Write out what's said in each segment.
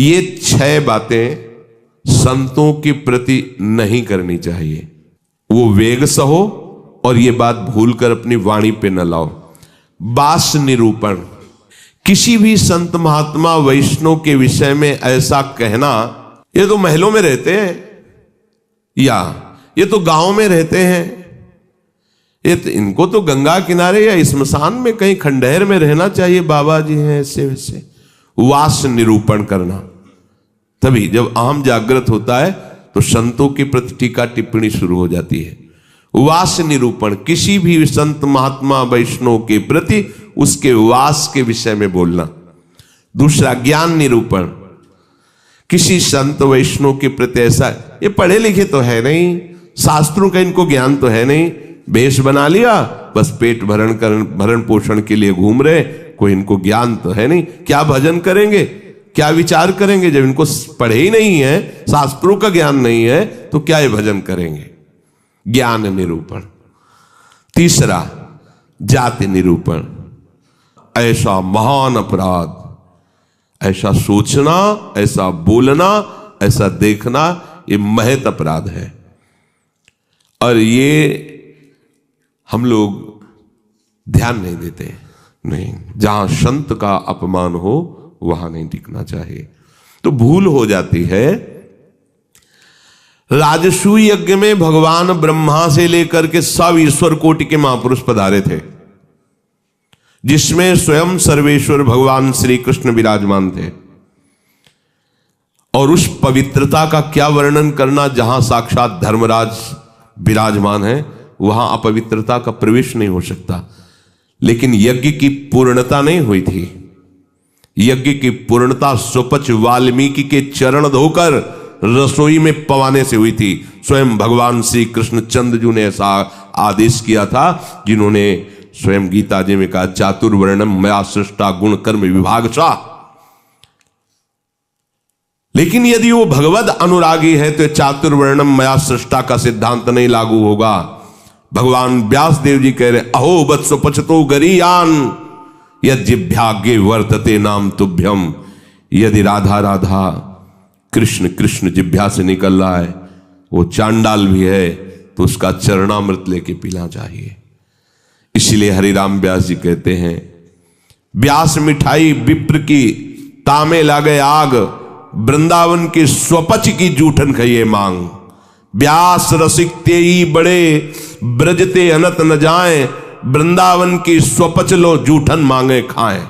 ये 6 बातें संतों के प्रति नहीं करनी चाहिए। वो वेग सहो और ये बात भूलकर अपनी वाणी पे न लाओ। बास निरूपण, किसी भी संत महात्मा वैष्णव के विषय में ऐसा कहना, ये तो महलों में रहते हैं या ये तो गांव में रहते हैं, ये तो इनको तो गंगा किनारे या स्मशान में कहीं खंडहर में रहना चाहिए, बाबा जी हैं ऐसे वैसे। वास निरूपण करना, तभी जब अहम जागृत होता है तो संतों के प्रति टीका टिप्पणी शुरू हो जाती है। वास निरूपण, किसी भी संत महात्मा वैष्णव के प्रति उसके वास के विषय में बोलना। दूसरा ज्ञान निरूपण, किसी संत वैष्णव के प्रति ऐसा, ये पढ़े लिखे तो है नहीं, शास्त्रों का इनको ज्ञान तो है नहीं, भेष बना लिया, बस पेट भरण पोषण के लिए घूम रहे, कोई इनको ज्ञान तो है नहीं, क्या भजन करेंगे, क्या विचार करेंगे, जब इनको पढ़े ही नहीं है, शास्त्रों का ज्ञान नहीं है, तो क्या ये भजन करेंगे। ज्ञान निरूपण। तीसरा जाति निरूपण, ऐसा महान अपराध, ऐसा सोचना, ऐसा बोलना, ऐसा देखना, ये महत अपराध है और ये हम लोग ध्यान नहीं देते। नहीं, जहां संत का अपमान हो वहां नहीं टिकना चाहिए। तो भूल हो जाती है। राजसूय यज्ञ में भगवान ब्रह्मा से लेकर के सब ईश्वर कोटि के महापुरुष पधारे थे, जिसमें स्वयं सर्वेश्वर भगवान श्री कृष्ण विराजमान थे। और उस पवित्रता का क्या वर्णन करना, जहां साक्षात धर्मराज विराजमान है, वहां अपवित्रता का प्रवेश नहीं हो सकता। लेकिन यज्ञ की पूर्णता नहीं हुई थी। यज्ञ की पूर्णता सुपच वाल्मीकि के चरण धोकर रसोई में पवाने से हुई थी। स्वयं भगवान श्री कृष्ण चंद्रजू ने ऐसा आदेश किया था, जिन्होंने स्वयं गीता जी में कहा, चातुर्वर्णम मया सृष्टा गुण कर्म विभागशा। लेकिन यदि वो भगवद अनुरागी है तो चातुर्वर्णम मया सृष्टा का सिद्धांत नहीं लागू होगा। भगवान व्यास देव जी कह रहे, अहो वत्स पचतो गरीयान यज्ञाग्ञे वर्तते नाम तुभ्यम। यदि राधा राधा कृष्ण कृष्ण जिभ्या से निकल रहा है, वो चांडाल भी है, तो उसका चरणामृत लेके पीना चाहिए। इसलिए हरिराम व्यास जी कहते हैं, व्यास मिठाई विप्र की तामे लागे आग, वृंदावन के स्वपच की जूठन खइए मांग। व्यास रसिक तेई बड़े ब्रजते अनत न जाए, वृंदावन की स्वपच लो जूठन मांगे खाएं।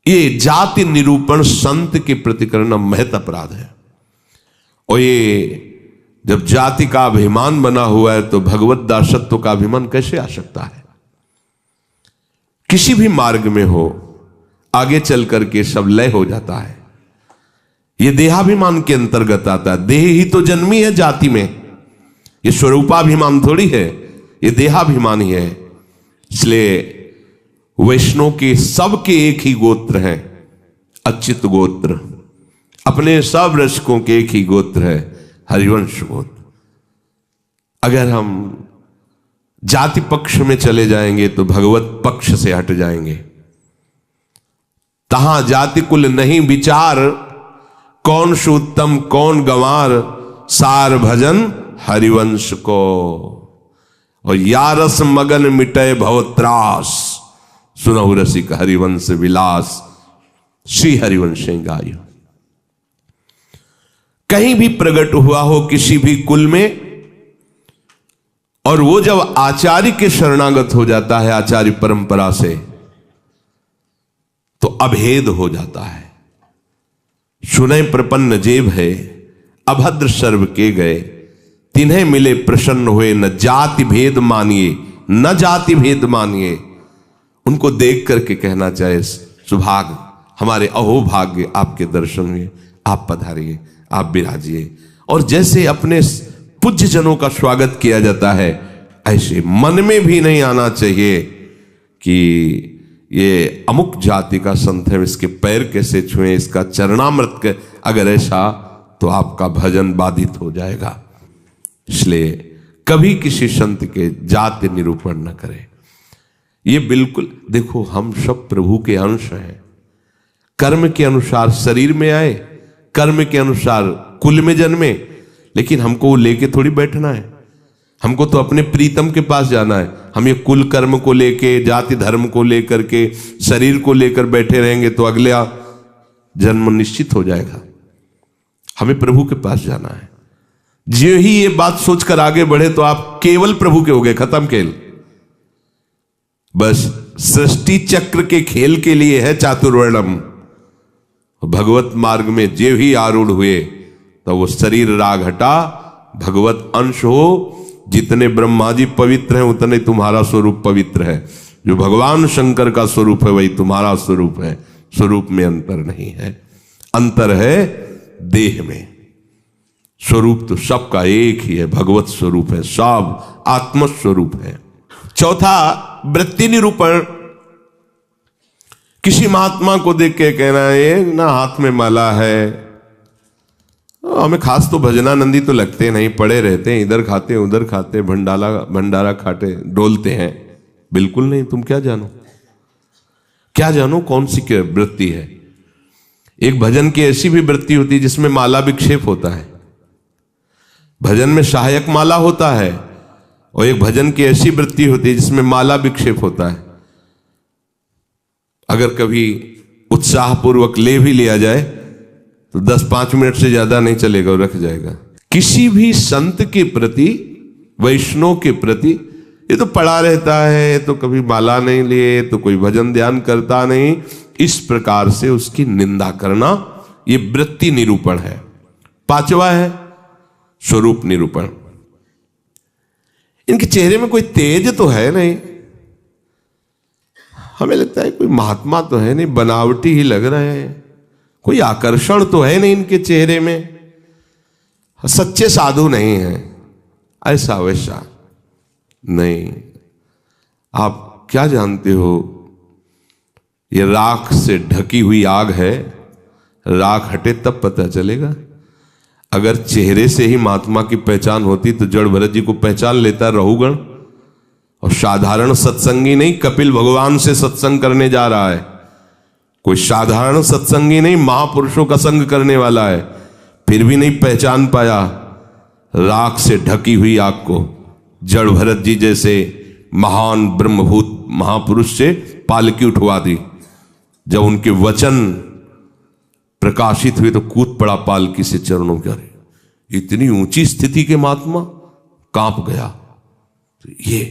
ये जाति निरूपण संत के प्रति करना महत अपराध है। और ये जब जाति का अभिमान बना हुआ है तो भगवत दासत्व का अभिमान कैसे आ सकता है। किसी भी मार्ग में हो, आगे चल करके सब लय हो जाता है। ये देहाभिमान के अंतर्गत आता है। देह ही तो जन्मी है जाति में, ये स्वरूपाभिमान थोड़ी है, ये देहाभिमान ही है। इसलिए वैष्णव के सबके एक ही गोत्र हैं, अच्युत गोत्र। अपने सब रसिकों के एक ही गोत्र है, हरिवंश गोत्र। अगर हम जाति पक्ष में चले जाएंगे तो भगवत पक्ष से हट जाएंगे। तहां जाति कुल नहीं विचार, कौन सुत्तम कौन गंवार, सार भजन हरिवंश को। और यारस मगन मिटे भवत्रास, सुनहु रसिक हरिवंश विलास, श्री हरिवंश गायो। कहीं भी प्रकट हुआ हो किसी भी कुल में, और वो जब आचार्य के शरणागत हो जाता है, आचार्य परंपरा से, तो अभेद हो जाता है। सुने प्रपन्न जेब है, अभद्र सर्व के गए, तिन्हें मिले प्रसन्न हुए, न जाति भेद मानिए, न जाति भेद मानिए। उनको देख करके कहना चाहे, सुभाग हमारे अहोभाग्य आपके दर्शन हुए, आप पधारिए, आप विराजिए। और जैसे अपने पूज्य जनों का स्वागत किया जाता है, ऐसे मन में भी नहीं आना चाहिए कि ये अमुक जाति का संत है, इसके पैर कैसे छुएं, इसका चरणामृत के, अगर ऐसा तो आपका भजन बाधित हो जाएगा। इसलिए कभी किसी संत के जाति निरूपण न करें। ये बिल्कुल देखो, हम सब प्रभु के अंश हैं। कर्म के अनुसार शरीर में आए, कर्म के अनुसार कुल में जन्मे, लेकिन हमको वो लेके थोड़ी बैठना है। हमको तो अपने प्रीतम के पास जाना है। हम ये कुल कर्म को लेके, जाति धर्म को लेकर के, शरीर को लेकर बैठे रहेंगे तो अगला जन्म निश्चित हो जाएगा। हमें प्रभु के पास जाना है। जो ही ये बात सोचकर आगे बढ़े तो आप केवल प्रभु के हो गए, खत्म खेल। बस सृष्टि चक्र के खेल के लिए है चातुर्वर्णम। भगवत मार्ग में जो ही आरूढ़ हुए तो वो शरीर राग हटा, भगवत अंश हो। जितने ब्रह्मा जी पवित्र हैं उतने तुम्हारा स्वरूप पवित्र है। जो भगवान शंकर का स्वरूप है वही तुम्हारा स्वरूप है। स्वरूप में अंतर नहीं है, अंतर है देह में। स्वरूप तो सबका एक ही है, भगवत स्वरूप है, सब आत्म स्वरूप है। चौथा, वृत्ति निरूपण। किसी महात्मा को देख के कहना है ना हाथ में माला है, हमें खास तो भजनानंदी तो लगते नहीं, पड़े रहते हैं, इधर खाते उधर खाते, भंडारा खाते डोलते हैं। बिल्कुल नहीं। तुम क्या जानो, क्या जानो कौन सी क्या वृत्ति है। एक भजन की ऐसी भी वृत्ति होती है जिसमें माला विक्षेप होता है। भजन में सहायक माला होता है, और एक भजन की ऐसी वृत्ति होती है जिसमें माला विक्षेप होता है। अगर कभी उत्साहपूर्वक ले भी लिया जाए तो 10-5 मिनट से ज्यादा नहीं चलेगा और रख जाएगा। किसी भी संत के प्रति, वैष्णव के प्रति, ये तो पड़ा रहता है, तो कभी माला नहीं लिए, तो कोई भजन ध्यान करता नहीं, इस प्रकार से उसकी निंदा करना, ये वृत्ति निरूपण है। पांचवा है स्वरूप निरूपण। इनके चेहरे में कोई तेज तो है नहीं, हमें लगता है कोई महात्मा तो है नहीं, बनावटी ही लग रहे हैं। कोई आकर्षण तो है नहीं इनके चेहरे में, सच्चे साधु नहीं है, ऐसा वैसा नहीं। आप क्या जानते हो, ये राख से ढकी हुई आग है, राख हटे तब पता चलेगा। अगर चेहरे से ही महात्मा की पहचान होती तो जड़ भरत जी को पहचान लेता रहुगण। और साधारण सत्संगी नहीं, कपिल भगवान से सत्संग करने जा रहा है। कोई साधारण सत्संगी नहीं, महापुरुषों का संग करने वाला है, फिर भी नहीं पहचान पाया राख से ढकी हुई आग को। जड़ भरत जी जैसे महान ब्रह्मभूत महापुरुष से पालकी उठवा दी। जब उनके वचन प्रकाशित हुए तो कूद पड़ा पालकी से चरणों के। अरे इतनी ऊंची स्थिति के महात्मा, कांप गया। तो ये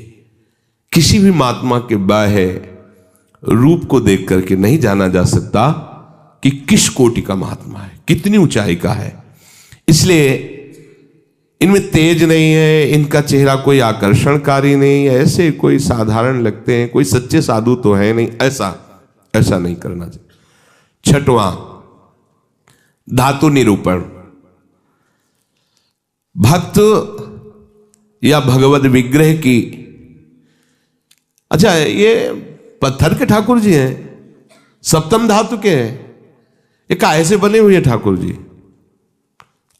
किसी भी महात्मा के बाह्य रूप को देख करके नहीं जाना जा सकता कि किस कोटि का महात्मा है, कितनी ऊंचाई का है। इसलिए इनमें तेज नहीं है, इनका चेहरा कोई आकर्षणकारी नहीं है, ऐसे कोई साधारण लगते हैं, कोई सच्चे साधु तो है नहीं, ऐसा नहीं करना चाहिए। छठवां, धातु निरूपण। भक्त या भगवत विग्रह की, अच्छा ये पत्थर के ठाकुर जी हैं, सप्तम धातु के हैं, ये काहे से बने हुए ठाकुर जी?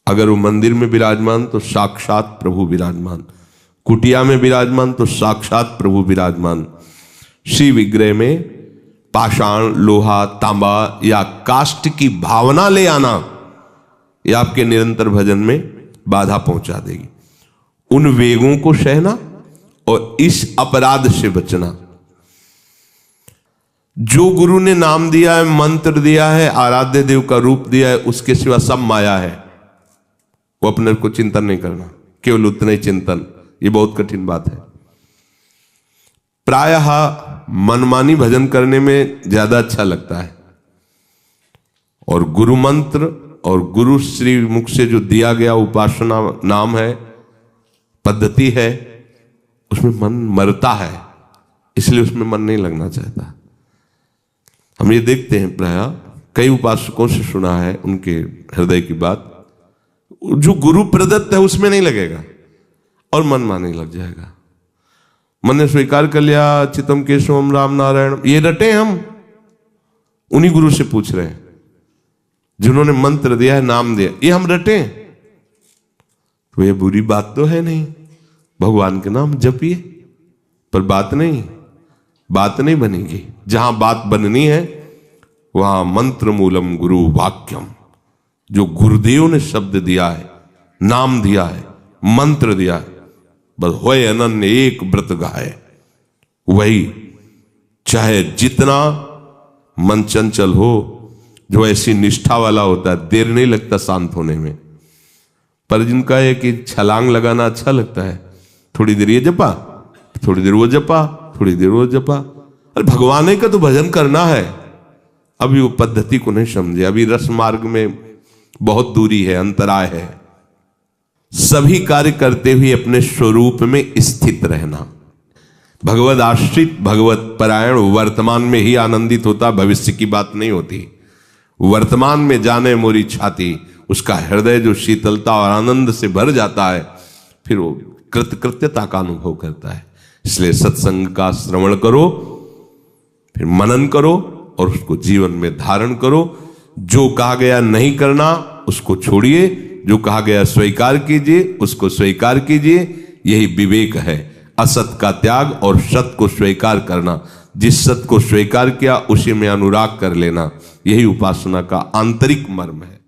अगर वो मंदिर में विराजमान तो साक्षात प्रभु विराजमान, कुटिया में विराजमान तो साक्षात प्रभु विराजमान। श्री विग्रह में पाषाण, लोहा, तांबा या काष्ठ की भावना ले आना, यह आपके निरंतर भजन में बाधा पहुंचा देगी। उन वेगों को सहना और इस अपराध से बचना। जो गुरु ने नाम दिया है, मंत्र दिया है, आराध्य देव का रूप दिया है, उसके सिवा सब माया है, वो अपने को चिंतन नहीं करना, केवल उतना ही चिंतन। ये बहुत कठिन बात है। प्रायः मनमानी भजन करने में ज्यादा अच्छा लगता है, और गुरु मंत्र और गुरु श्री मुख से जो दिया गया उपासना नाम है, पद्धति है, उसमें मन मरता है, इसलिए उसमें मन नहीं लगना चाहता। हम ये देखते हैं, प्रायः कई उपासकों से सुना है उनके हृदय की बात, जो गुरु प्रदत्त है उसमें नहीं लगेगा और मन माने लग जाएगा। मन ने स्वीकार कर लिया चितम केशवम राम नारायण, ये रटे हम उन्हीं गुरु से पूछ रहे हैं जिन्होंने मंत्र दिया है, नाम दिया, ये हम रटे, तो ये बुरी बात तो है नहीं। भगवान के नाम जपिए, पर बात नहीं बनेगी। जहां बात बननी है वहां मंत्र मूलम गुरु वाक्यम, जो गुरुदेव ने शब्द दिया है, नाम दिया है, मंत्र दिया है, बस होए अनन्य एक व्रत गाए, वही चाहे जितना मन चंचल हो, जो ऐसी निष्ठा वाला होता है देर नहीं लगता शांत होने में। पर जिनका है कि छलांग लगाना अच्छा लगता है, थोड़ी देर ये जपा, थोड़ी देर वो जपा, थोड़ी देर वो जपा, अरे भगवान का तो भजन करना है। अभी वो पद्धति को नहीं समझे, अभी रस मार्ग में बहुत दूरी है, अंतराय है। सभी कार्य करते हुए अपने स्वरूप में स्थित रहना, भगवद आश्रित भगवत परायण वर्तमान में ही आनंदित होता, भविष्य की बात नहीं होती। वर्तमान में जाने मोरी छाती, उसका हृदय जो शीतलता और आनंद से भर जाता है, फिर वो कृतकृत्यता का अनुभव करता है। इसलिए सत्संग का श्रवण करो, फिर मनन करो और उसको जीवन में धारण करो। जो कहा गया नहीं करना उसको छोड़िए, जो कहा गया स्वीकार कीजिए उसको स्वीकार कीजिए। यही विवेक है, असत का त्याग और सत को स्वीकार करना। जिस सत को स्वीकार किया उसी में अनुराग कर लेना, यही उपासना का आंतरिक मर्म है।